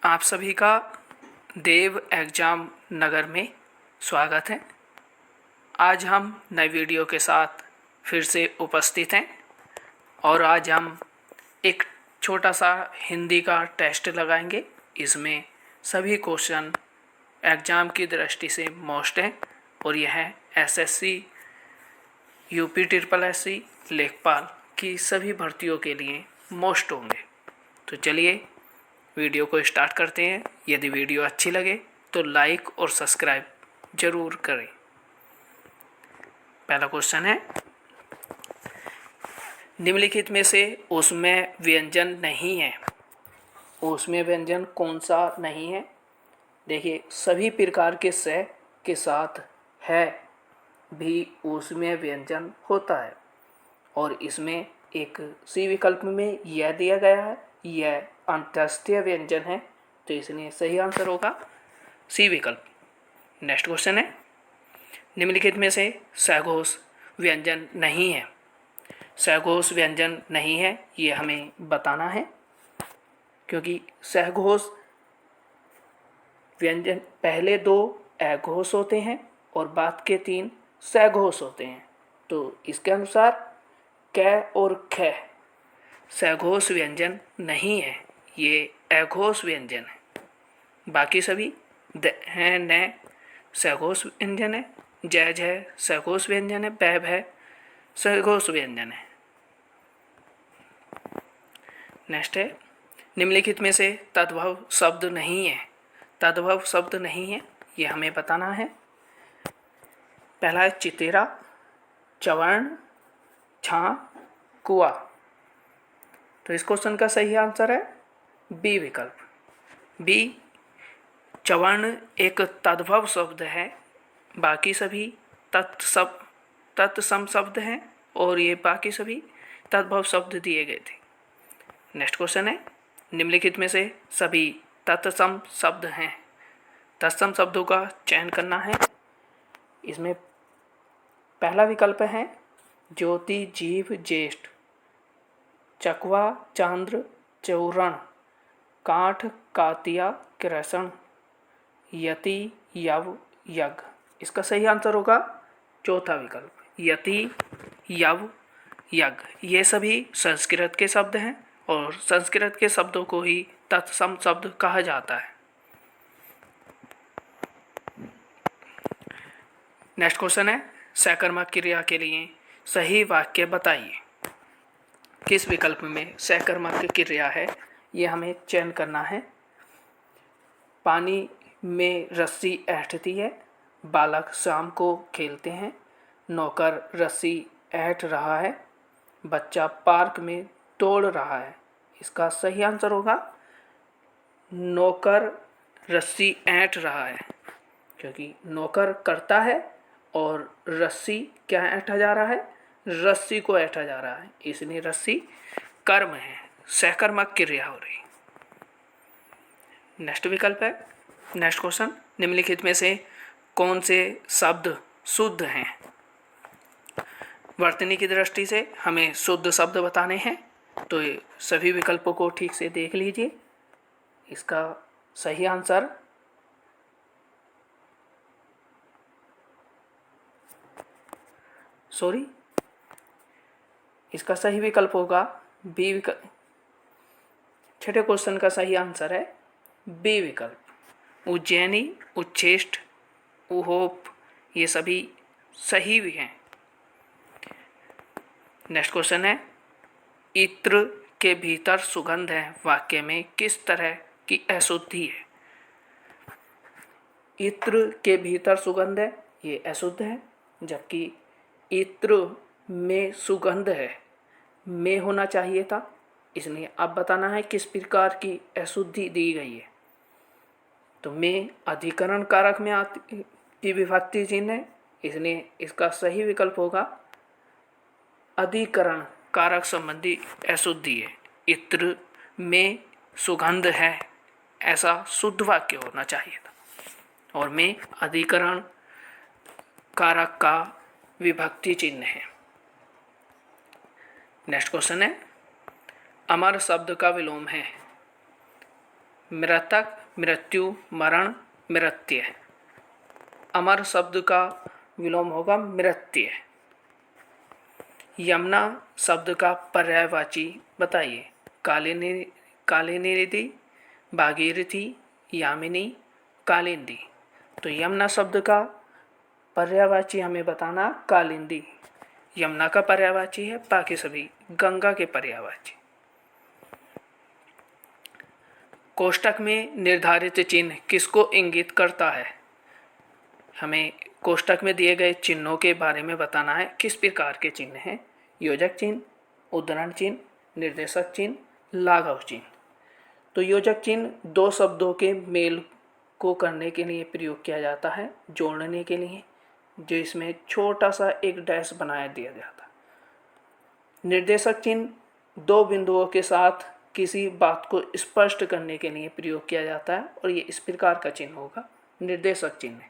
आप सभी का देव एग्जाम नगर में स्वागत है। आज हम नए वीडियो के साथ फिर से उपस्थित हैं और आज हम एक छोटा सा हिंदी का टेस्ट लगाएंगे। इसमें सभी क्वेश्चन एग्ज़ाम की दृष्टि से मोस्ट हैं और यह एसएससी, यूपी ट्रिपल एससी, लेखपाल की सभी भर्तियों के लिए मोस्ट होंगे। तो चलिए वीडियो को स्टार्ट करते हैं। यदि वीडियो अच्छी लगे तो लाइक और सब्सक्राइब जरूर करें। पहला क्वेश्चन है, निम्नलिखित में से उसमें व्यंजन नहीं है। उसमें व्यंजन कौन सा नहीं है? देखिए, सभी प्रकार के से के साथ है भी उसमें व्यंजन होता है और इसमें एक सी विकल्प में यह दिया गया है, यह अंतस्थिय व्यंजन है, तो इसलिए सही आंसर होगा सी विकल्प। नेक्स्ट क्वेश्चन है, निम्नलिखित में से सघोष व्यंजन नहीं है। सघोष व्यंजन नहीं है ये हमें बताना है, क्योंकि सघोष व्यंजन पहले दो अघोष होते हैं और बाद के तीन सघोष होते हैं। तो इसके अनुसार क और ख सघोष व्यंजन नहीं है, ये अघोष व्यंजन है। बाकी सभी द हैं न सघोष व्यंजन है, जय जय सघोष व्यंजन है, बै भय सघोष व्यंजन है। नेक्स्ट है, निम्नलिखित में से तद्भव शब्द नहीं है। तद्भव शब्द नहीं है ये हमें बताना है। पहला है चितेरा, चवर्ण, छां, कुआ। तो इस क्वेश्चन का सही आंसर है बी विकल्प। बी, चवर्ण एक तद्भव शब्द है, बाकी सभी तत्सम शब्द हैं और ये बाकी सभी तद्भव शब्द दिए गए थे। नेक्स्ट क्वेश्चन है, निम्नलिखित में से सभी तत्सम शब्द हैं। तत्सम शब्दों का चयन करना है। इसमें पहला विकल्प है ज्योति, जीव, ज्येष्ठ, चकवा, चांद्र, चौरण, काठ, कातिया, कृष्ण, यति, यव, यज्ञ। इसका सही आंसर होगा चौथा विकल्प, यति, यव, यज्ञ। ये सभी संस्कृत के शब्द हैं और संस्कृत के शब्दों को ही तत्सम शब्द कहा जाता है। नेक्स्ट क्वेश्चन है, सकर्मक क्रिया के लिए सही वाक्य बताइए। किस विकल्प में सकर्मक क्रिया है ये हमें चयन करना है। पानी में रस्सी ऐंठती है, बालक शाम को खेलते हैं, नौकर रस्सी ऐंठ रहा है, बच्चा पार्क में दौड़ रहा है। इसका सही आंसर होगा नौकर रस्सी ऐंठ रहा है, क्योंकि नौकर करता है और रस्सी क्या ऐंठा जा रहा है, रस्सी को ऐंठा जा रहा है, इसलिए रस्सी कर्म है, सकर्मक क्रिया हो रही। नेक्स्ट विकल्प है, नेक्स्ट क्वेश्चन, निम्नलिखित में से कौन से शब्द शुद्ध हैं। वर्तनी की दृष्टि से हमें शुद्ध शब्द बताने हैं, तो ये सभी विकल्पों को ठीक से देख लीजिए। इसका सही आंसर इसका सही विकल्प होगा बी विकल्प। छठे क्वेश्चन का सही आंसर है बी विकल्प। उज्जैनी, उच्छेष्ट, उहोप ये सभी सही भी हैं। नेक्स्ट क्वेश्चन है, इत्र के भीतर सुगंध है वाक्य में किस तरह की अशुद्धि है। इत्र के भीतर सुगंध है ये अशुद्ध है, जबकि इत्र में सुगंध है में होना चाहिए था, इसलिए अब बताना है किस प्रकार की अशुद्धि दी गई है। तो में अधिकरण कारक में आती की विभक्ति चिन्ह है, इसलिए इसका सही विकल्प होगा अधिकरण कारक संबंधी अशुद्धि है। इत्र में सुगंध है ऐसा शुद्ध वाक्य होना चाहिए था और में अधिकरण कारक का विभक्ति चिन्ह है। नेक्स्ट क्वेश्चन है, अमर शब्द का विलोम है। मृतक, मृत्यु, मरण, मृत्य। अमर शब्द का विलोम होगा मृत्य। यमुना शब्द का पर्यायवाची बताइए। कालिंदी, भागीरथी, यामिनी, कालिंदी। तो यमुना शब्द का पर्यायवाची हमें बताना कालिंदी। यमुना का पर्यायवाची है, बाकी सभी गंगा के पर्यायवाची। कोष्ठक में निर्धारित चिन्ह किसको इंगित करता है? हमें कोष्ठक में दिए गए चिन्हों के बारे में बताना है, किस प्रकार के चिन्ह हैं। योजक चिन्ह, उद्धरण चिन्ह, निर्देशक चिन्ह, लाघव चिन्ह। तो योजक चिन्ह दो शब्दों के मेल को करने के लिए प्रयोग किया जाता है, जोड़ने के लिए, जो इसमें छोटा सा एक डैश बनाया दिया जाता है। निर्देशक चिन्ह दो बिंदुओं के साथ किसी बात को स्पष्ट करने के लिए प्रयोग किया जाता है और ये इस प्रकार का चिन्ह होगा, निर्देशक चिन्ह।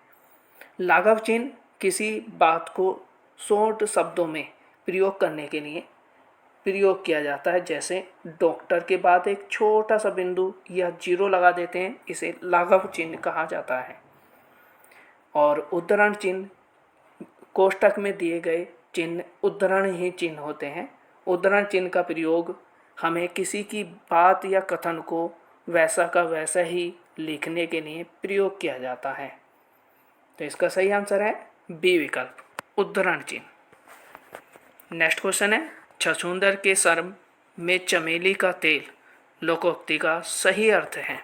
लाघव चिन्ह किसी बात को शॉर्ट शब्दों में प्रयोग करने के लिए प्रयोग किया जाता है, जैसे डॉक्टर के बाद एक छोटा सा बिंदु या जीरो लगा देते हैं, इसे लाघव चिन्ह कहा जाता है। और उद्धरण चिन्ह कोष्ठक में दिए गए चिन्ह उद्धरण ही चिन्ह होते हैं। उद्धरण चिन्ह का प्रयोग हमें किसी की बात या कथन को वैसा का वैसा ही लिखने के लिए प्रयोग किया जाता है। तो इसका सही आंसर है बी विकल्प, उद्धरण चिन्ह। नेक्स्ट क्वेश्चन है, छछूंदर के सर में चमेली का तेल लोकोक्ति का सही अर्थ है।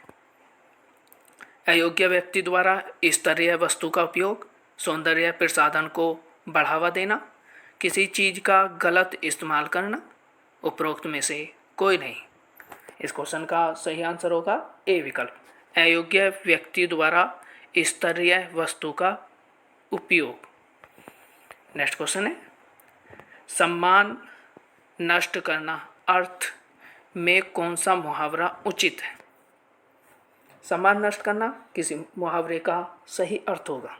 अयोग्य व्यक्ति द्वारा स्तरीय वस्तु का उपयोग, सौंदर्य प्रसाधन को बढ़ावा देना, किसी चीज का गलत इस्तेमाल करना, उपरोक्त में से कोई नहीं। इस क्वेश्चन का सही आंसर होगा ए विकल्प, अयोग्य व्यक्ति द्वारा स्तरीय वस्तु का उपयोग। नेक्स्ट क्वेश्चन है, सम्मान नष्ट करना अर्थ में कौन सा मुहावरा उचित है? सम्मान नष्ट करना किसी मुहावरे का सही अर्थ होगा।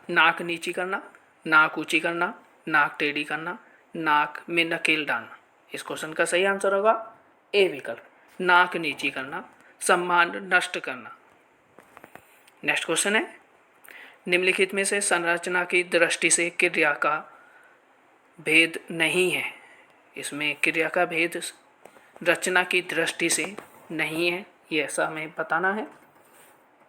नाक नीची करना, नाक ऊंची करना, नाक टेढ़ी करना, नाक में नकेल डालना। इस क्वेश्चन का सही आंसर होगा ए विकल्प, नाक नीची करना, सम्मान नष्ट करना। नेक्स्ट क्वेश्चन है, निम्नलिखित में से संरचना की दृष्टि से क्रिया का भेद नहीं है। इसमें क्रिया का भेद रचना की दृष्टि से नहीं है, ये ऐसा हमें बताना है।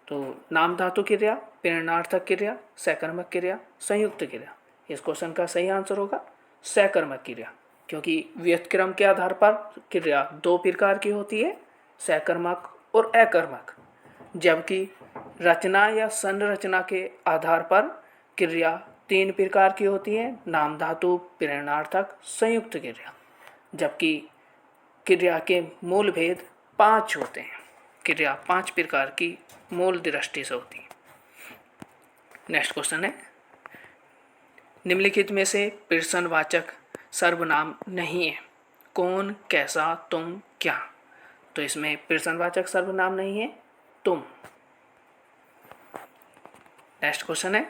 तो नाम धातु क्रिया, प्रेरणार्थक क्रिया, सकर्मक क्रिया, संयुक्त क्रिया। इस क्वेश्चन का सही आंसर होगा सकर्मक क्रिया, क्योंकि व्युत्क्रम के आधार पर क्रिया दो प्रकार की होती है, सकर्मक और अकर्मक, जबकि रचना या संरचना के आधार पर क्रिया तीन प्रकार की होती है, नाम धातु, प्रेरणार्थक, संयुक्त क्रिया, जबकि क्रिया के मूल भेद 5 होते हैं। क्रिया 5 प्रकार की मूल दृष्टि से होती है। नेक्स्ट क्वेश्चन है, निम्नलिखित में से प्रश्नवाचक सर्वनाम नहीं है, कौन, कैसा, तुम, क्या? तो इसमें प्रश्नवाचक सर्वनाम नहीं है तुम। नेक्स्ट क्वेश्चन है,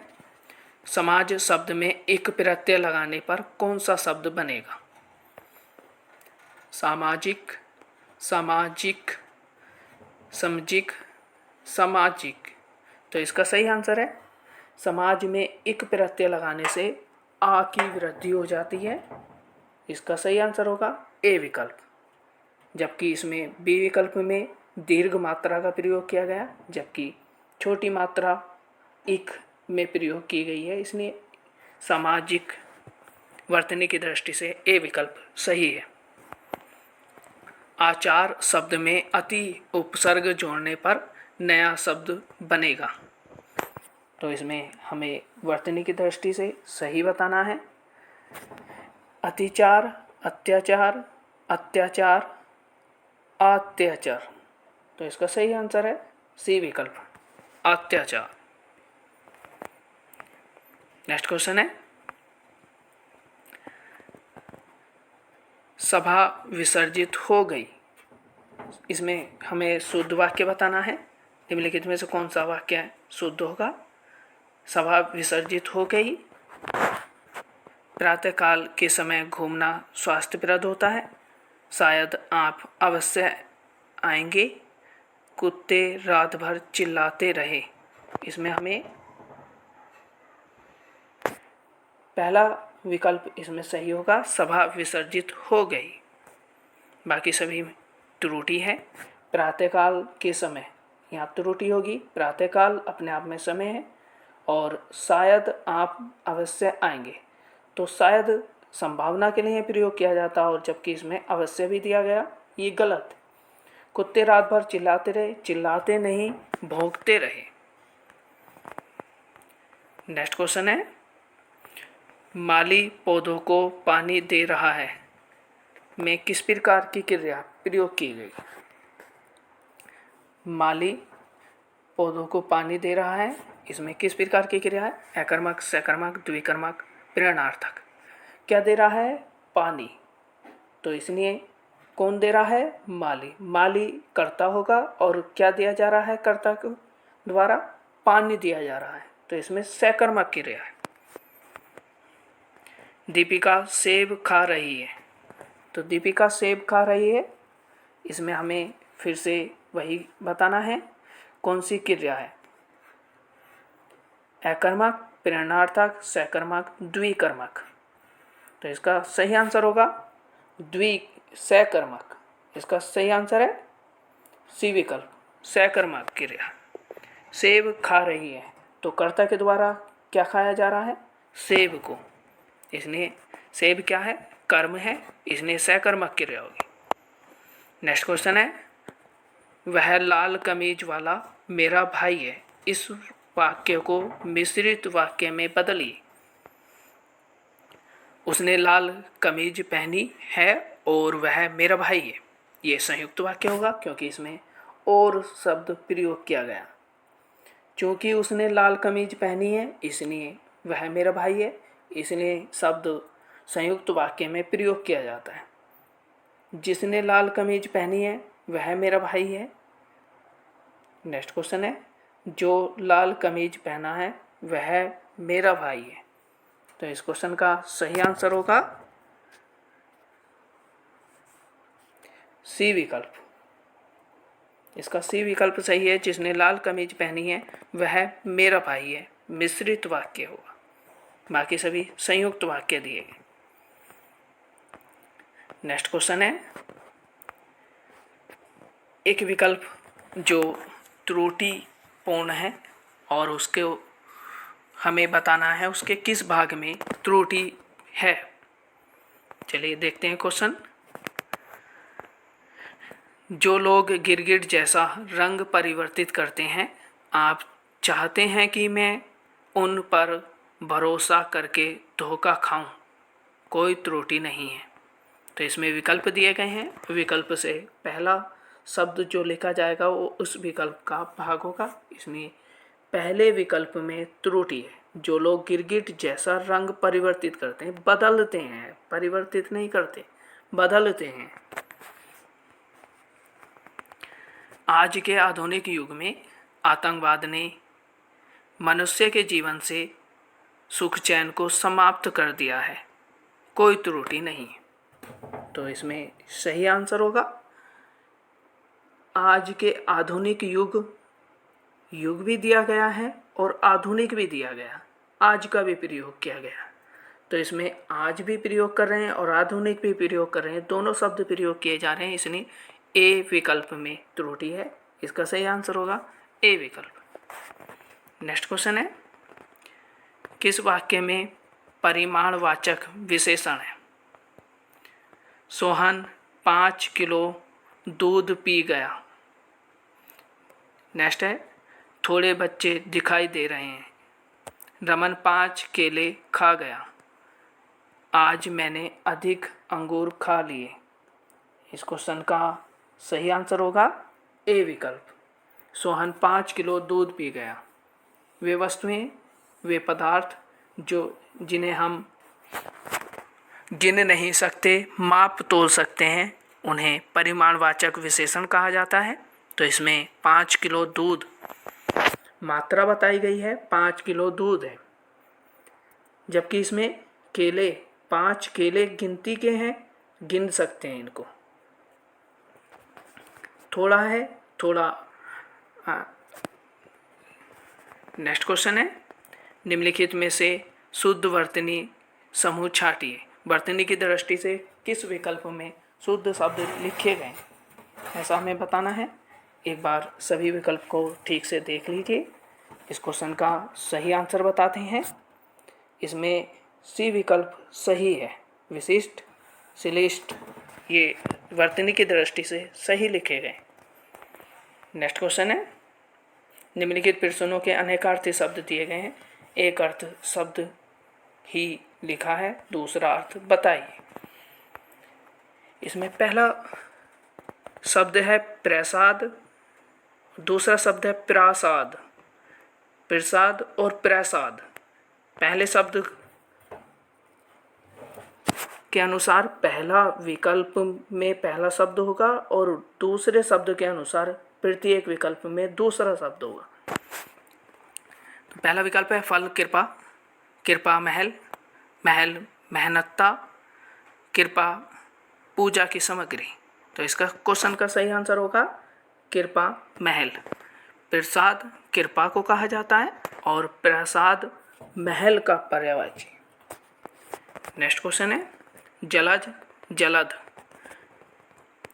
समाज शब्द में एक प्रत्यय लगाने पर कौन सा शब्द बनेगा? सामाजिक, सामाजिक, समजिक, सामाजिक। तो इसका सही आंसर है समाज में एक प्रत्यय लगाने से आ की वृद्धि हो जाती है। इसका सही आंसर होगा ए विकल्प, जबकि इसमें बी विकल्प में दीर्घ मात्रा का प्रयोग किया गया, जबकि छोटी मात्रा इक में प्रयोग की गई है, इसलिए सामाजिक वर्तनी की दृष्टि से ए विकल्प सही है। आचार शब्द में अति उपसर्ग जोड़ने पर नया शब्द बनेगा। तो इसमें हमें वर्तनी की दृष्टि से सही बताना है। अतिचार, अत्याचार, अत्याचार, अत्याचार। तो इसका सही आंसर है सी विकल्प, अत्याचार। नेक्स्ट क्वेश्चन है, सभा विसर्जित हो गई। इसमें हमें शुद्ध वाक्य बताना है। निम्नलिखित में से कौन सा वाक्य शुद्ध होगा? सभा विसर्जित हो गई। प्रातःकाल के समय घूमना स्वास्थ्यप्रद होता है। शायद आप अवश्य आएंगे। कुत्ते रात भर चिल्लाते रहे। इसमें हमें पहला विकल्प इसमें सही होगा, सभा विसर्जित हो गई। बाकी सभी त्रुटि है। प्रातःकाल के समय, यहाँ त्रुटि होगी। प्रातःकाल अपने आप में समय है और शायद आप अवश्य आएंगे, तो शायद संभावना के लिए प्रयोग किया जाता और जबकि इसमें अवश्य भी दिया गया, ये गलत है। कुत्ते रात भर चिल्लाते रहे, चिल्लाते नहीं भौंकते रहे। नेक्स्ट क्वेश्चन है, माली पौधों को पानी दे रहा है में किस प्रकार की क्रिया प्रयोग की गई। माली पौधों को पानी दे रहा है, इसमें किस प्रकार की क्रिया है, अकर्मक, सकर्मक, द्विकर्मक, प्रेरणार्थक। क्या दे रहा है, पानी, तो इसलिए कौन दे रहा है, माली। माली कर्ता होगा और क्या दिया जा रहा है कर्ता को द्वारा, पानी दिया जा रहा है, तो इसमें सकर्मक क्रिया है। दीपिका सेब खा रही है, तो दीपिका सेब खा रही है, इसमें हमें फिर से वही बताना है कौन सी क्रिया है, अकर्मक, प्रेरणार्थक, सकर्मक, द्विकर्मक। तो इसका सही आंसर होगा सकर्मक। इसका सही आंसर है सी विकल्प, सकर्मक क्रिया। सेब खा रही है, तो कर्ता के द्वारा क्या खाया जा रहा है, सेब को, इसलिए सेब क्या है, कर्म है, इसलिए सकर्मक क्रिया होगी। नेक्स्ट क्वेश्चन है, वह लाल कमीज वाला मेरा भाई है। इस वाक्य को मिश्रित वाक्य में बदलिए। उसने लाल कमीज पहनी है और वह मेरा भाई है। ये संयुक्त वाक्य होगा क्योंकि इसमें और शब्द प्रयोग किया गया। क्योंकि उसने लाल कमीज पहनी है इसलिए वह मेरा भाई है, इसलिए शब्द संयुक्त वाक्य में प्रयोग किया जाता है। जिसने लाल कमीज पहनी है वह मेरा भाई है। नेक्स्ट क्वेश्चन है, जो लाल कमीज पहना है वह मेरा भाई है। तो इस क्वेश्चन का सही आंसर होगा सी विकल्प। इसका सी विकल्प सही है, जिसने लाल कमीज पहनी है वह मेरा भाई है, मिश्रित वाक्य होगा। बाकी सभी संयुक्त वाक्य दिए गए। नेक्स्ट क्वेश्चन है, एक विकल्प जो त्रुटिपूर्ण है और उसके हमें बताना है उसके किस भाग में त्रुटि है। चलिए देखते हैं क्वेश्चन। जो लोग गिरगिट जैसा रंग परिवर्तित करते हैं, आप चाहते हैं कि मैं उन पर भरोसा करके धोखा खाऊं, कोई त्रुटि नहीं है। तो इसमें विकल्प दिए गए हैं, विकल्प से पहला शब्द जो लिखा जाएगा वो उस विकल्प का भाग होगा, इसलिए पहले विकल्प में त्रुटि है। जो लोग गिरगिट जैसा रंग परिवर्तित करते हैं, बदलते हैं, परिवर्तित नहीं करते, बदलते हैं। आज के आधुनिक युग में आतंकवाद ने मनुष्य के जीवन से सुख चैन को समाप्त कर दिया है, कोई त्रुटि नहीं। तो इसमें सही आंसर होगा आज के आधुनिक युग, युग भी दिया गया है और आधुनिक भी दिया गया, आज का भी प्रयोग किया गया। तो इसमें आज भी प्रयोग कर रहे हैं और आधुनिक भी प्रयोग कर रहे हैं, दोनों शब्द प्रयोग किए जा रहे हैं, इसलिए ए विकल्प में त्रुटि है। इसका सही आंसर होगा ए विकल्प। नेक्स्ट क्वेश्चन है, किस वाक्य में परिमाणवाचक विशेषण है। सोहन 5 किलो दूध पी गया। नेक्स्ट है, थोड़े बच्चे दिखाई दे रहे हैं। रमन 5 केले खा गया। आज मैंने अधिक अंगूर खा लिए। इस क्वेश्चन का सही आंसर होगा ए विकल्प। सोहन 5 किलो दूध पी गया। वे वस्तुएं, वे पदार्थ जिन्हें हम गिन नहीं सकते, माप तोल सकते हैं, उन्हें परिमाणवाचक विशेषण कहा जाता है। तो इसमें 5 किलो दूध, मात्रा बताई गई है 5 किलो दूध है, जबकि इसमें केले, 5 केले गिनती के हैं, गिन सकते हैं इनको। थोड़ा है, थोड़ा नेक्स्ट क्वेश्चन है, निम्नलिखित में से शुद्ध वर्तनी समूह छाटिए। वर्तनी की दृष्टि से किस विकल्प में शुद्ध शब्द लिखे गए, ऐसा हमें बताना है। एक बार सभी विकल्प को ठीक से देख लीजिए। इस क्वेश्चन का सही आंसर बताते हैं। इसमें सी विकल्प सही है, विशिष्ट, श्लिष्ट, ये वर्तनी की दृष्टि से सही लिखे गए। नेक्स्ट क्वेश्चन है, निम्नलिखित प्रश्नों के अनेकार्थी शब्द दिए गए हैं। एक अर्थ शब्द ही लिखा है, दूसरा अर्थ बताइए। इसमें पहला शब्द है प्रसाद, दूसरा शब्द है प्रासाद। प्रसाद और प्रसाद, पहले शब्द के अनुसार पहला विकल्प में पहला शब्द होगा और दूसरे शब्द के अनुसार प्रत्येक विकल्प में दूसरा शब्द होगा। तो पहला विकल्प है फल कृपा, कृपा महल, महल मेहनता, कृपा पूजा की सामग्री। तो इसका क्वेश्चन का सही आंसर होगा कृपा महल। प्रसाद कृपा को कहा जाता है और प्रसाद महल का पर्यायवाची। नेक्स्ट क्वेश्चन है जलज, जलद,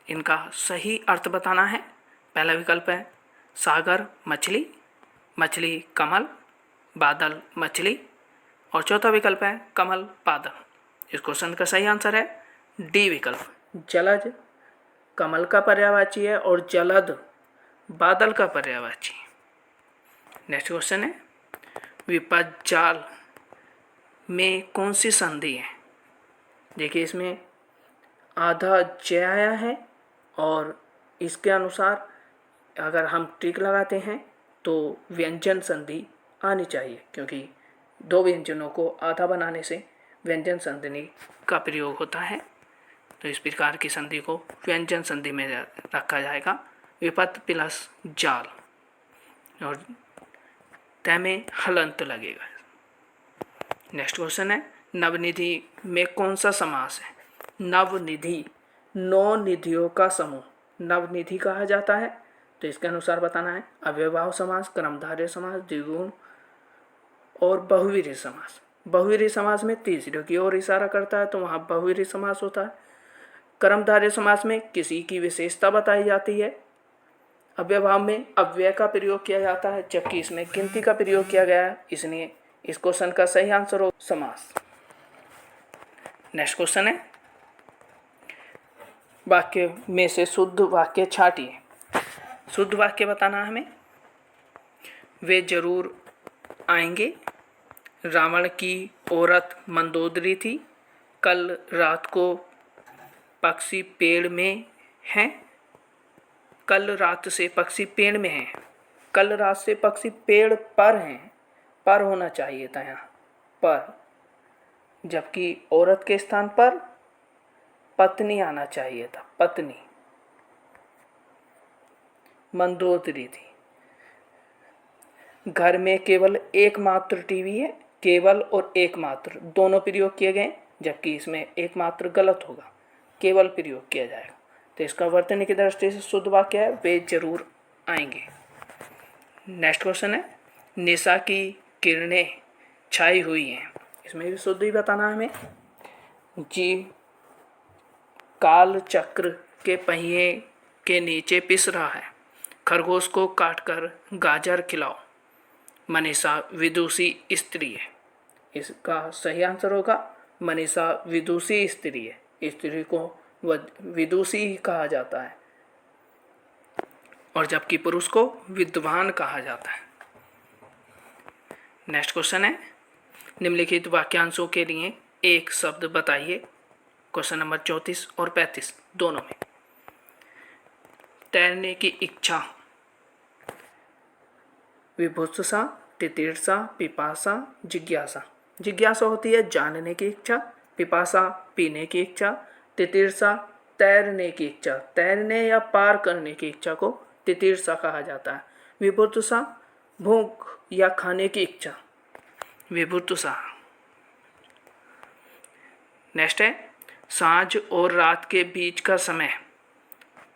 इनका सही अर्थ बताना है। पहला विकल्प है सागर मछली, मछली कमल, बादल मछली, और चौथा विकल्प है कमल बादल। इस क्वेश्चन का सही आंसर है डी विकल्प, जलज कमल का पर्यायवाची है और जलद बादल का पर्यायवाची। नेक्स्ट क्वेश्चन है विपज्जाल में कौन सी संधि है। देखिए इसमें आधा जय आया है और इसके अनुसार अगर हम टिक लगाते हैं तो व्यंजन संधि आनी चाहिए, क्योंकि दो व्यंजनों को आधा बनाने से व्यंजन संधि का प्रयोग होता है। तो इस प्रकार की संधि को व्यंजन संधि में रखा जाएगा, विपत प्लस जाल, और तय में हलंत लगेगा। नेक्स्ट क्वेश्चन है नवनिधि में कौन सा समास है। नवनिधि 9 निधियों का समूह नवनिधि कहा जाता है। तो इसके अनुसार बताना है अव्ययभाव समास, क्रमधारय समास, द्विगुण और बहुव्रीहि समास। बहुव्रीहि समास में तीसरे की ओर इशारा करता है तो वहाँ बहुव्रीहि समास होता है। कर्मधारय समास में किसी की विशेषता बताई जाती है। अव्ययभाव में अव्यय का प्रयोग किया जाता है, जबकि इसमें गिनती का प्रयोग किया गया है, इसलिए इस क्वेश्चन का सही आंसर हो समास। नेक्स्ट क्वेश्चन है वाक्य में से शुद्ध वाक्य छाटिए। शुद्ध वाक्य बताना है हमें। वे जरूर आएंगे, रावण की औरत मंदोदरी थी, कल रात को पक्षी पेड़ में हैं, कल रात से पक्षी पेड़ में हैं, कल रात से पक्षी पेड़ पर हैं, पर होना चाहिए था यहाँ पर, जबकि औरत के स्थान पर पत्नी आना चाहिए था, पत्नी। मंदोदरी थी। घर में केवल एकमात्र टीवी है, केवल और एकमात्र दोनों प्रयोग किए गए, जबकि इसमें एकमात्र गलत होगा, केवल प्रयोग किया जाएगा। तो इसका वर्तनी की दृष्टि से शुद्ध वाक्य है वे जरूर आएंगे। नेक्स्ट क्वेश्चन है निशा की किरणें छाई हुई हैं। इसमें भी शुद्ध ही बताना है हमें। जी काल चक्र के पहिए के नीचे पिस रहा है, खरगोश को काटकर गाजर खिलाओ, मनीषा विदुषी स्त्री है। इसका सही आंसर होगा मनीषा विदुषी स्त्री है। स्त्री को विदुषी ही कहा जाता है और जबकि पुरुष को विद्वान कहा जाता है। नेक्स्ट क्वेश्चन है निम्नलिखित वाक्यांशों के लिए एक शब्द बताइए। क्वेश्चन नंबर 34 और 35 दोनों में। तैरने की इच्छा, विभुत्सा, तितिर्षा, पिपासा, जिज्ञासा। जिज्ञासा होती है जानने की इच्छा, पिपासा पीने की इच्छा, तितिर्षा तैरने की इच्छा, तैरने या पार करने की इच्छा को तितिर्षा कहा जाता है। विभुत्सा भूख या खाने की इच्छा, विभुत्सा। नेक्स्ट है सांझ और रात के बीच का समय।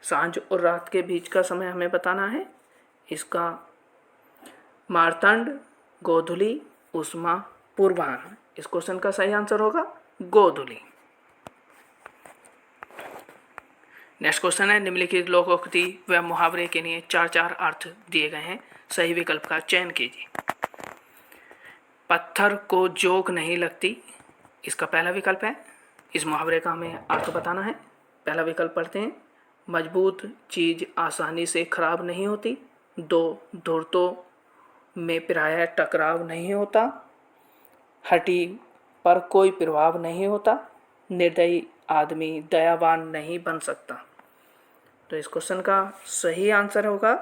सांझ और रात के बीच का समय हमें बताना है। इसका मार्तंड गोधुली उष्मा पूर्वाह्न। इस क्वेश्चन का सही आंसर होगा गोधुली। नेक्स्ट क्वेश्चन है, निम्नलिखित लोकोक्ति व मुहावरे के लिए 4 अर्थ दिए गए हैं, सही विकल्प का चयन कीजिए। पत्थर को जोक नहीं लगती, इसका पहला विकल्प है। इस मुहावरे का हमें अर्थ बताना है। पहला विकल्प पढ़ते हैं, मजबूत चीज आसानी से खराब नहीं होती। 2, धुरतों में प्रायः टकराव नहीं होता। हड्डी पर कोई प्रभाव नहीं होता। निर्दयी आदमी दयावान नहीं बन सकता। तो इस क्वेश्चन का सही आंसर होगा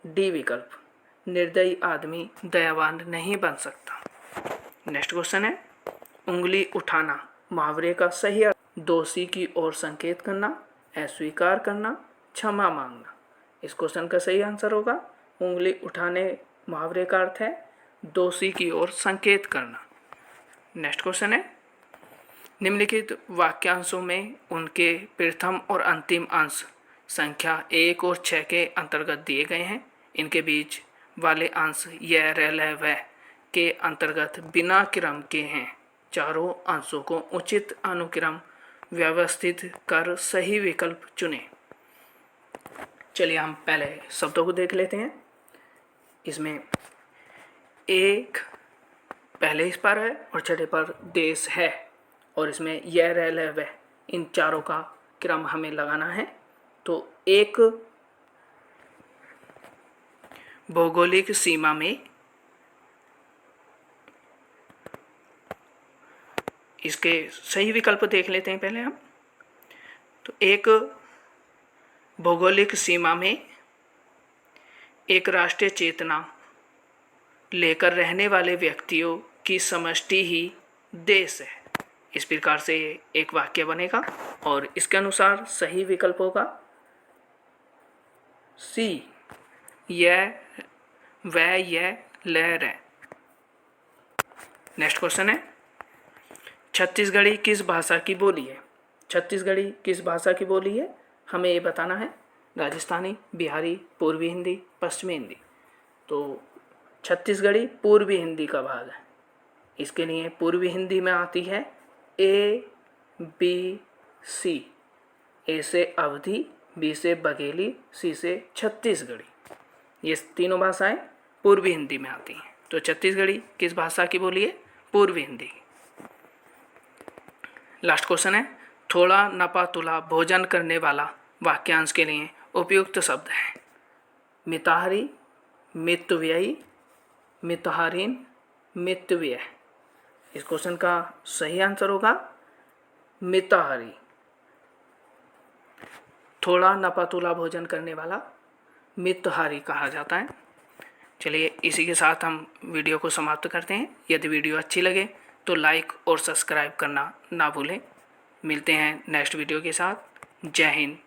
डी विकल्प, निर्दयी आदमी दयावान नहीं बन सकता। नेक्स्ट क्वेश्चन है, उंगली उठाना मुहावरे का सही अर्थ, दोषी की ओर संकेत करना, अस्वीकार करना, क्षमा मांगना। इस क्वेश्चन का सही आंसर होगा उंगली उठाने मुहावरे का अर्थ है दोषी की ओर संकेत करना। नेक्स्ट क्वेश्चन है, निम्नलिखित वाक्यांशों में उनके प्रथम और अंतिम अंश संख्या 1 और 6 के अंतर्गत दिए गए हैं। इनके बीच वाले अंश यह रह वह के अंतर्गत बिना क्रम के हैं। चारों अंशों को उचित अनुक्रम व्यवस्थित कर सही विकल्प चुनें। चलिए हम पहले शब्दों को देख लेते हैं। इसमें एक पहले इस पर है और छठे पर देश है, और इसमें यह रह वह, इन चारों का क्रम हमें लगाना है। तो एक भौगोलिक सीमा में, इसके सही विकल्प देख लेते हैं पहले हम। तो एक भौगोलिक सीमा में एक राष्ट्रीय चेतना लेकर रहने वाले व्यक्तियों की समष्टि ही देश है। इस प्रकार से एक वाक्य बनेगा और इसके अनुसार सही विकल्प होगा सी, यह वह यह लहर है। नेक्स्ट क्वेश्चन है, छत्तीसगढ़ी किस भाषा की बोली है? छत्तीसगढ़ी किस भाषा की बोली है हमें ये बताना है। राजस्थानी, बिहारी, पूर्वी हिंदी, पश्चिमी हिंदी। तो छत्तीसगढ़ी पूर्वी हिंदी का भाग है। इसके लिए पूर्वी हिंदी में आती है A, B, C। ए से अवधी, बी से बघेली, सी से छत्तीसगढ़ी। ये तीनों भाषाएं पूर्वी हिंदी में आती हैं। तो छत्तीसगढ़ी किस भाषा की बोली है? पूर्वी हिंदी। लास्ट क्वेश्चन है, थोड़ा नपा तुला भोजन करने वाला वाक्यांश के लिए उपयुक्त शब्द है। मिताहारी, मितव्ययी, मिताहारीन, मितव्यय। इस क्वेश्चन का सही आंसर होगा मिताहारी। थोड़ा नपातुला भोजन करने वाला मिताहारी कहा जाता है। चलिए इसी के साथ हम वीडियो को समाप्त करते हैं। यदि वीडियो अच्छी लगे तो लाइक और सब्सक्राइब करना ना भूलें। मिलते हैं नेक्स्ट वीडियो के साथ। जय हिंद,